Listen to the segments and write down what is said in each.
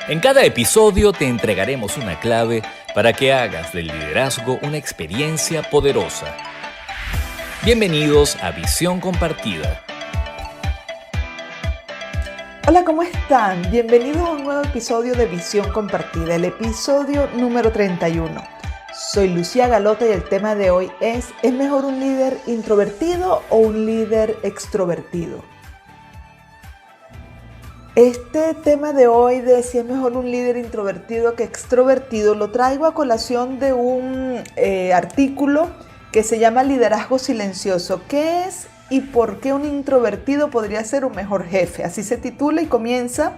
En cada episodio te entregaremos una clave para que hagas del liderazgo una experiencia poderosa. Bienvenidos a Visión Compartida. Hola, ¿cómo están? Bienvenidos a un nuevo episodio de Visión Compartida, el episodio número 31. Soy Lucía Galota y el tema de hoy ¿es mejor un líder introvertido o un líder extrovertido? Este tema de hoy de si es mejor un líder introvertido que extrovertido lo traigo a colación de un artículo que se llama Liderazgo Silencioso. ¿Qué es y por qué un introvertido podría ser un mejor jefe? Así se titula y comienza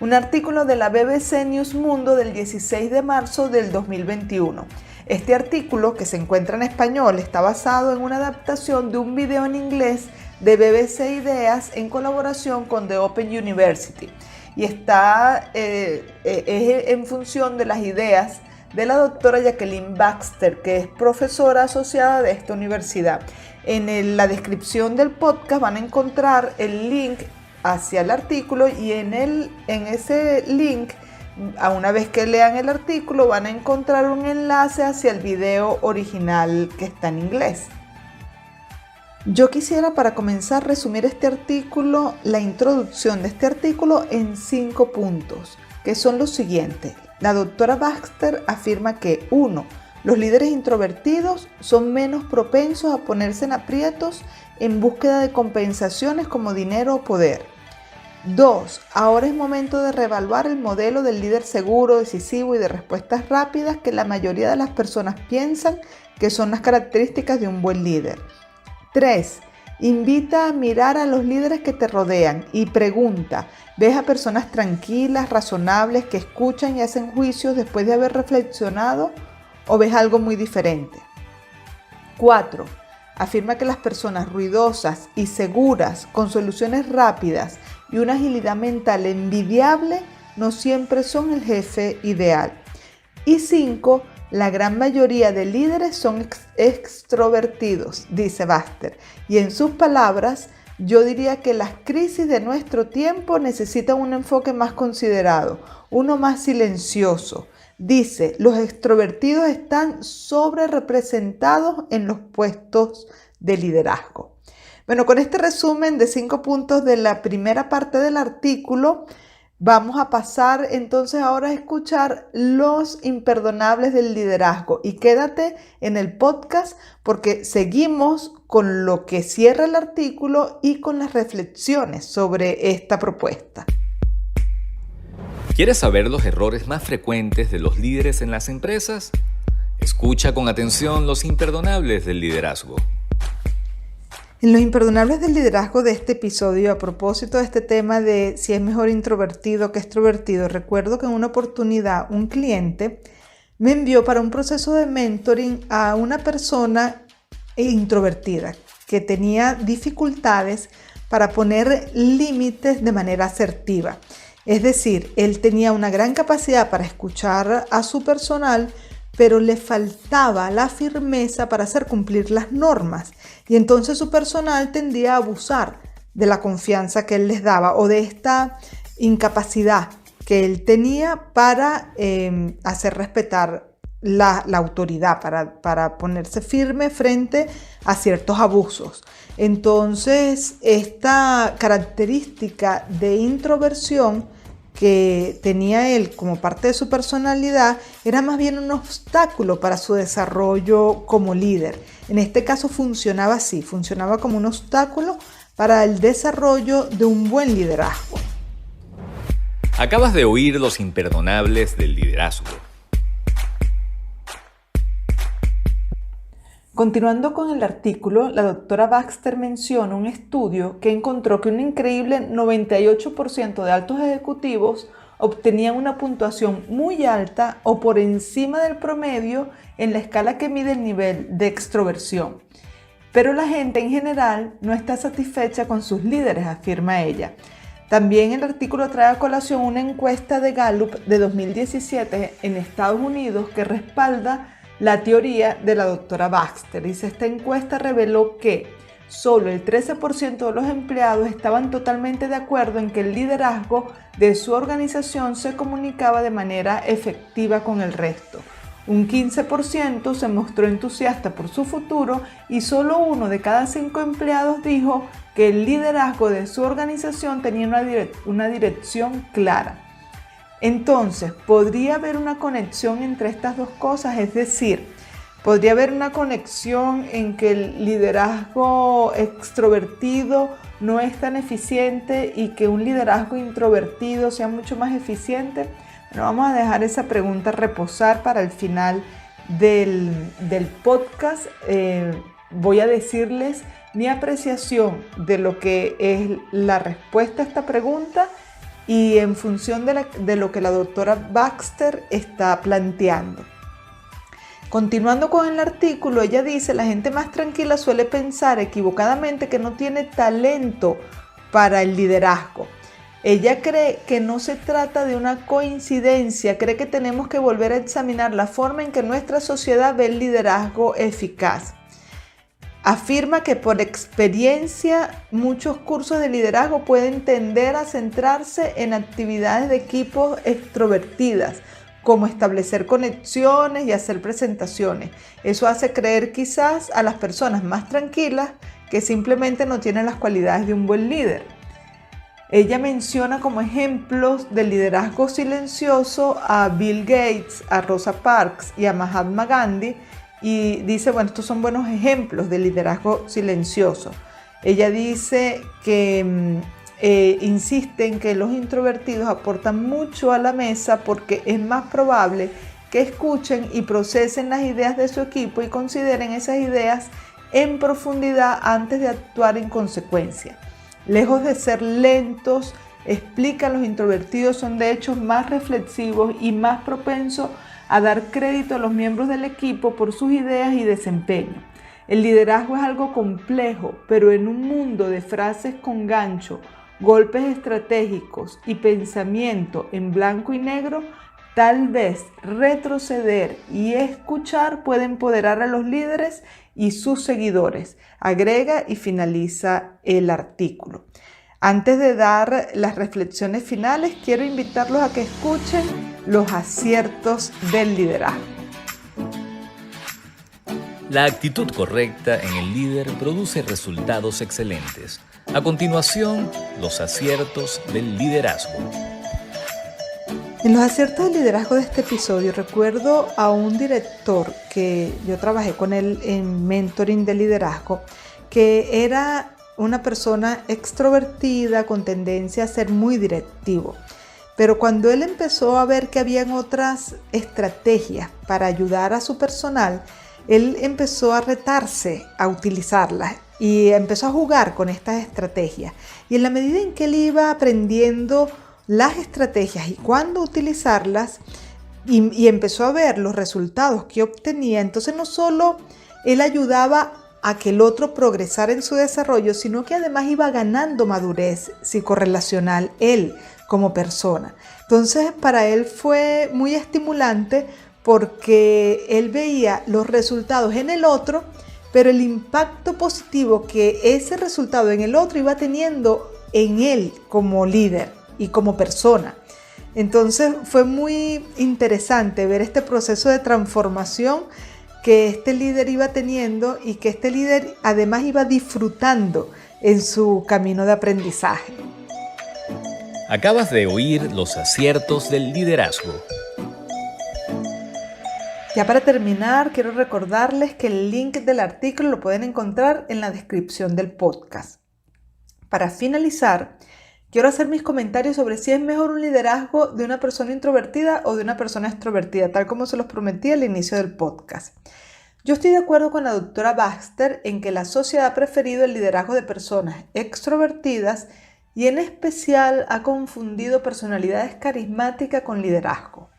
un artículo de la BBC News Mundo del 16 de marzo del 2021. Este artículo, que se encuentra en español, está basado en una adaptación de un video en inglés de BBC Ideas en colaboración con The Open University y está en función de las ideas de la doctora Jacqueline Baxter, que es profesora asociada de esta universidad. En la descripción del podcast van a encontrar el link hacia el artículo y en ese link, a una vez que lean el artículo, van a encontrar un enlace hacia el video original que está en inglés. Yo quisiera, para comenzar, resumir este artículo, la introducción de este artículo en 5 puntos, que son los siguientes. La doctora Baxter afirma que 1. Los líderes introvertidos son menos propensos a ponerse en aprietos en búsqueda de compensaciones como dinero o poder. 2. Ahora es momento de reevaluar el modelo del líder seguro, decisivo y de respuestas rápidas que la mayoría de las personas piensan que son las características de un buen líder. 3. Invita a mirar a los líderes que te rodean y pregunta, ¿ves a personas tranquilas, razonables, que escuchan y hacen juicios después de haber reflexionado o ves algo muy diferente? 4. Afirma que las personas ruidosas y seguras, con soluciones rápidas y una agilidad mental envidiable no siempre son el jefe ideal. Y 5. La gran mayoría de líderes son extrovertidos, dice Baxter. Y en sus palabras, yo diría que las crisis de nuestro tiempo necesitan un enfoque más considerado, uno más silencioso. Dice, los extrovertidos están sobrerepresentados en los puestos de liderazgo. Bueno, con este resumen de 5 puntos de la primera parte del artículo, vamos a pasar entonces ahora a escuchar los imperdonables del liderazgo y quédate en el podcast porque seguimos con lo que cierra el artículo y con las reflexiones sobre esta propuesta. ¿Quieres saber los errores más frecuentes de los líderes en las empresas? Escucha con atención los imperdonables del liderazgo. En los imperdonables del liderazgo de este episodio, a propósito de este tema de si es mejor introvertido que extrovertido, recuerdo que en una oportunidad un cliente me envió para un proceso de mentoring a una persona introvertida que tenía dificultades para poner límites de manera asertiva. Es decir, él tenía una gran capacidad para escuchar a su personal, pero le faltaba la firmeza para hacer cumplir las normas y entonces su personal tendía a abusar de la confianza que él les daba o de esta incapacidad que él tenía para hacer respetar la autoridad, para ponerse firme frente a ciertos abusos. Entonces, esta característica de introversión que tenía él como parte de su personalidad era más bien un obstáculo para su desarrollo como líder. En este caso funcionaba así, funcionaba como un obstáculo para el desarrollo de un buen liderazgo. Acabas de oír los imperdonables del liderazgo. Continuando con el artículo, la doctora Baxter menciona un estudio que encontró que un increíble 98% de altos ejecutivos obtenían una puntuación muy alta o por encima del promedio en la escala que mide el nivel de extroversión. Pero la gente en general no está satisfecha con sus líderes, afirma ella. También el artículo trae a colación una encuesta de Gallup de 2017 en Estados Unidos que respalda la teoría de la doctora Baxter. Dice, esta encuesta reveló que solo el 13% de los empleados estaban totalmente de acuerdo en que el liderazgo de su organización se comunicaba de manera efectiva con el resto. Un 15% se mostró entusiasta por su futuro y solo 1 de cada 5 empleados dijo que el liderazgo de su organización tenía una dirección clara. Entonces, ¿podría haber una conexión entre estas dos cosas? Es decir, ¿podría haber una conexión en que el liderazgo extrovertido no es tan eficiente y que un liderazgo introvertido sea mucho más eficiente? Bueno, vamos a dejar esa pregunta reposar para el final del podcast. Voy a decirles mi apreciación de lo que es la respuesta a esta pregunta y en función de lo que la doctora Baxter está planteando. Continuando con el artículo, ella dice: la gente más tranquila suele pensar equivocadamente que no tiene talento para el liderazgo. Ella cree que no se trata de una coincidencia, cree que tenemos que volver a examinar la forma en que nuestra sociedad ve el liderazgo eficaz. Afirma que por experiencia muchos cursos de liderazgo pueden tender a centrarse en actividades de equipos extrovertidas, como establecer conexiones y hacer presentaciones. Eso hace creer quizás a las personas más tranquilas que simplemente no tienen las cualidades de un buen líder. Ella menciona como ejemplos de liderazgo silencioso a Bill Gates, a Rosa Parks y a Mahatma Gandhi y dice, bueno, estos son buenos ejemplos de liderazgo silencioso. Ella dice que insiste en que los introvertidos aportan mucho a la mesa porque es más probable que escuchen y procesen las ideas de su equipo y consideren esas ideas en profundidad antes de actuar en consecuencia. Lejos de ser lentos, explica, los introvertidos son de hecho más reflexivos y más propensos a dar crédito a los miembros del equipo por sus ideas y desempeño. El liderazgo es algo complejo, pero en un mundo de frases con gancho, golpes estratégicos y pensamiento en blanco y negro, tal vez retroceder y escuchar puede empoderar a los líderes y sus seguidores, agrega y finaliza el artículo. Antes de dar las reflexiones finales, quiero invitarlos a que escuchen los aciertos del liderazgo. La actitud correcta en el líder produce resultados excelentes. A continuación, los aciertos del liderazgo. En los aciertos del liderazgo de este episodio recuerdo a un director que yo trabajé con él en mentoring de liderazgo, que era una persona extrovertida con tendencia a ser muy directivo. Pero cuando él empezó a ver que habían otras estrategias para ayudar a su personal, él empezó a retarse a utilizarlas y empezó a jugar con estas estrategias. Y en la medida en que él iba aprendiendo las estrategias y cuándo utilizarlas y empezó a ver los resultados que obtenía, entonces no solo él ayudaba a que el otro progresara en su desarrollo, sino que además iba ganando madurez psicorrelacional él como persona. Entonces para él fue muy estimulante porque él veía los resultados en el otro, pero el impacto positivo que ese resultado en el otro iba teniendo en él como líder y como persona. Entonces fue muy interesante ver este proceso de transformación que este líder iba teniendo y que este líder además iba disfrutando en su camino de aprendizaje. Acabas de oír los aciertos del liderazgo. Ya para terminar, quiero recordarles que el link del artículo lo pueden encontrar en la descripción del podcast. Para finalizar, quiero hacer mis comentarios sobre si es mejor un liderazgo de una persona introvertida o de una persona extrovertida, tal como se los prometí al inicio del podcast. Yo estoy de acuerdo con la doctora Baxter en que la sociedad ha preferido el liderazgo de personas extrovertidas y en especial ha confundido personalidades carismáticas con liderazgo.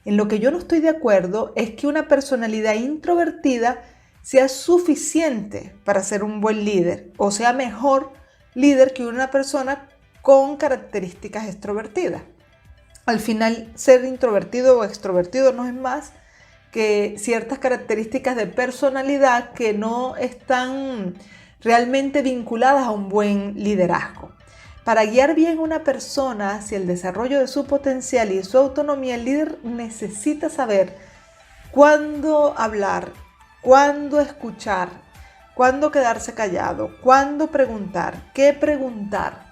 En lo que yo no estoy de acuerdo es que una personalidad introvertida sea suficiente para ser un buen líder o sea mejor líder que una persona con características extrovertidas. Al final, ser introvertido o extrovertido no es más que ciertas características de personalidad que no están realmente vinculadas a un buen liderazgo. Para guiar bien a una persona hacia el desarrollo de su potencial y su autonomía, el líder necesita saber cuándo hablar, cuándo escuchar, cuándo quedarse callado, cuándo preguntar, qué preguntar.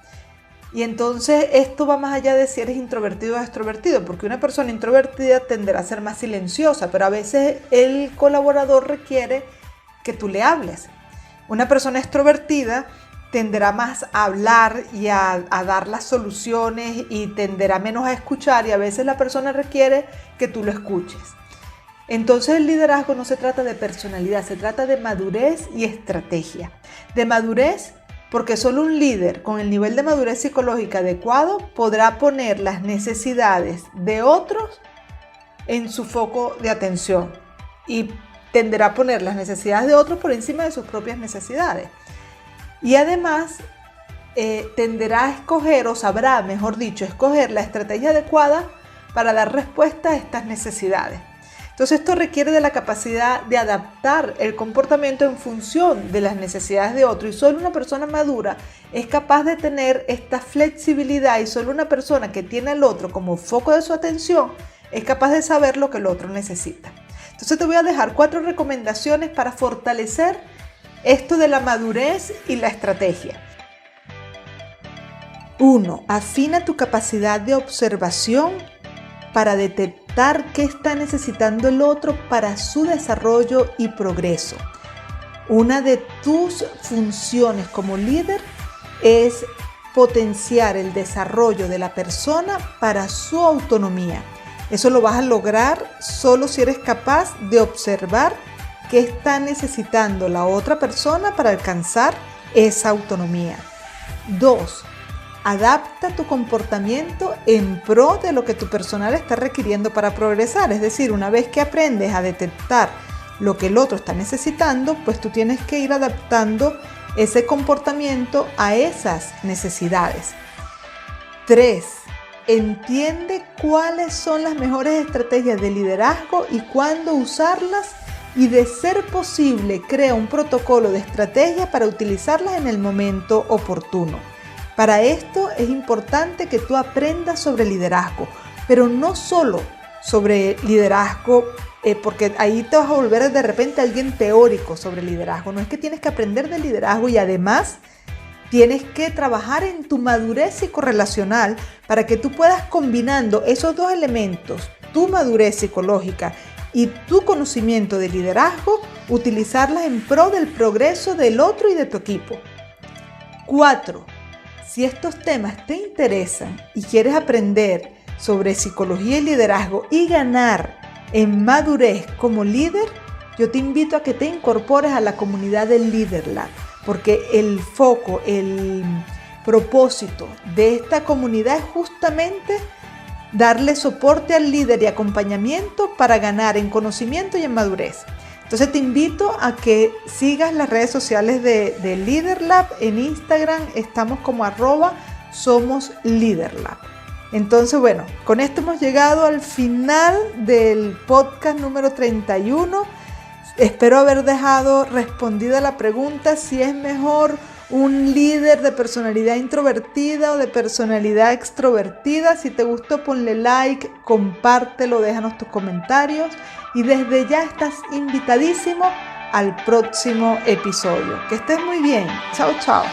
Y entonces esto va más allá de si eres introvertido o extrovertido, porque una persona introvertida tenderá a ser más silenciosa, pero a veces el colaborador requiere que tú le hables. Una persona extrovertida tenderá más a hablar y a dar las soluciones y tenderá menos a escuchar, y a veces la persona requiere que tú lo escuches. Entonces el liderazgo no se trata de personalidad, se trata de madurez y estrategia. De madurez, porque solo un líder con el nivel de madurez psicológica adecuado podrá poner las necesidades de otros en su foco de atención y tenderá a poner las necesidades de otros por encima de sus propias necesidades. Y además tenderá a escoger, o sabrá, mejor dicho, escoger la estrategia adecuada para dar respuesta a estas necesidades. Entonces esto requiere de la capacidad de adaptar el comportamiento en función de las necesidades de otro, y solo una persona madura es capaz de tener esta flexibilidad, y solo una persona que tiene al otro como foco de su atención es capaz de saber lo que el otro necesita. Entonces te voy a dejar 4 recomendaciones para fortalecer esto de la madurez y la estrategia. 1. Afina tu capacidad de observación para detectar qué está necesitando el otro para su desarrollo y progreso. Una de tus funciones como líder es potenciar el desarrollo de la persona para su autonomía. Eso lo vas a lograr solo si eres capaz de observar qué está necesitando la otra persona para alcanzar esa autonomía. 2. Adapta tu comportamiento en pro de lo que tu personal está requiriendo para progresar. Es decir, una vez que aprendes a detectar lo que el otro está necesitando, pues tú tienes que ir adaptando ese comportamiento a esas necesidades. 3. Entiende cuáles son las mejores estrategias de liderazgo y cuándo usarlas, y de ser posible, crea un protocolo de estrategia para utilizarlas en el momento oportuno. Para esto es importante que tú aprendas sobre liderazgo, pero no solo sobre liderazgo, porque ahí te vas a volver de repente alguien teórico sobre liderazgo. No, es que tienes que aprender de liderazgo y además tienes que trabajar en tu madurez psicorrelacional para que tú puedas, combinando esos 2 elementos, tu madurez psicológica y tu conocimiento de liderazgo, utilizarlas en pro del progreso del otro y de tu equipo. 4. Si estos temas te interesan y quieres aprender sobre psicología y liderazgo y ganar en madurez como líder, yo te invito a que te incorpores a la comunidad del Leader Lab, porque el foco, el propósito de esta comunidad es justamente darle soporte al líder y acompañamiento para ganar en conocimiento y en madurez. Entonces te invito a que sigas las redes sociales de Leader Lab. En Instagram estamos como @somosleaderlab. Entonces, bueno, con esto hemos llegado al final del podcast número 31. Espero haber dejado respondida la pregunta si es mejor un líder de personalidad introvertida o de personalidad extrovertida. Si te gustó, ponle like, compártelo, déjanos tus comentarios, y desde ya estás invitadísimo al próximo episodio. Que estés muy bien. Chao, chao.